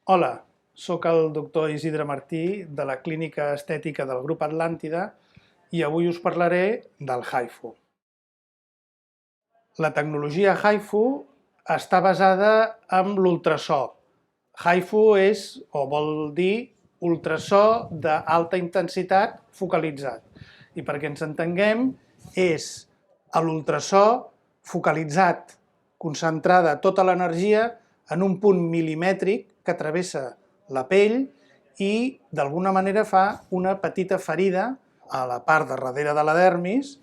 Hola, sóc el doctor Isidre Martí de la Clínica Estètica del Grup Atlàntida i avui us parlaré del HIFU. La tecnologia HIFU està basada en l'ultrasò. HIFU vol dir ultrasò d'alta intensitat focalitzat. I perquè ens entenguem, és l'ultrasò focalitzat, concentrada tota l'energia en un punt milimètric que travessa la pell i d'alguna manera fa una petita ferida a la part de darrere de la dermis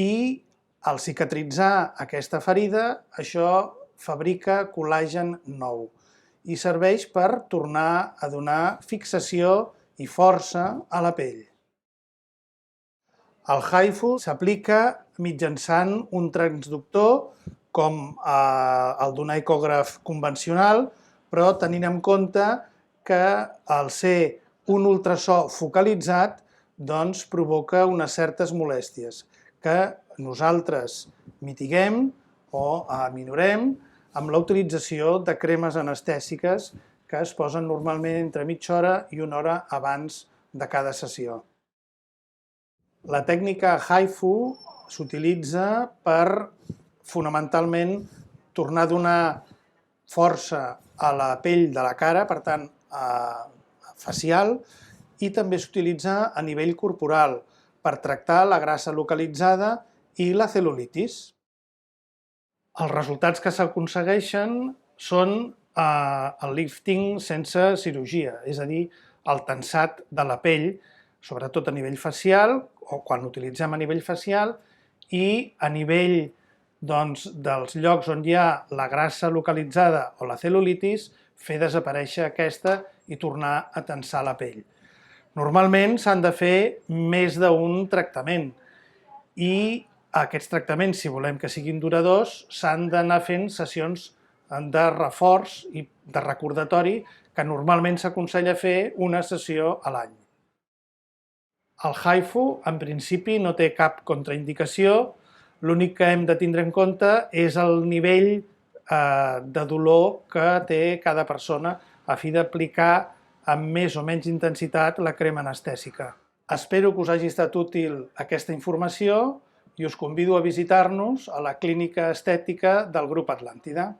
i al cicatritzar aquesta ferida això fabrica col·làgen nou i serveix per tornar a donar fixació i força a la pell. El HIFU s'aplica mitjançant un transductor com el d'un ecògraf convencional, però tenint en compte que al ser un ultrasò focalitzat doncs provoca unes certes molèsties que nosaltres mitiguem o aminorem amb la utilització de cremes anestèsiques que es posen normalment entre mitja hora i una hora abans de cada sessió. La tècnica HIFU s'utilitza per fonamentalment tornar a donar força a la pell de la cara, per tant facial, i també s'utilitza a nivell corporal per tractar la grassa localitzada i la cel·lulitis. Els resultats que s'aconsegueixen són el lifting sense cirurgia, és a dir, el tensat de la pell, sobretot a nivell facial, o quan l'utilitzem a nivell facial, i a nivell dels llocs on hi ha la grassa localitzada o la cel·lulitis, fer desaparèixer aquesta i tornar a tensar la pell. Normalment s'han de fer més d'un tractament i aquests tractaments, si volem que siguin duradors, s'han d'anar fent sessions de reforç i de recordatori que normalment s'aconsella fer una sessió a l'any. El HIFU, en principi, no té cap contraindicació, l'únic que hem de tindre en compte és el nivell de dolor que té cada persona a fi d'aplicar amb més o menys intensitat la crema anestèsica. Espero que us hagi estat útil aquesta informació i us convido a visitar-nos a la Clínica Estètica del Grup Atlàntida.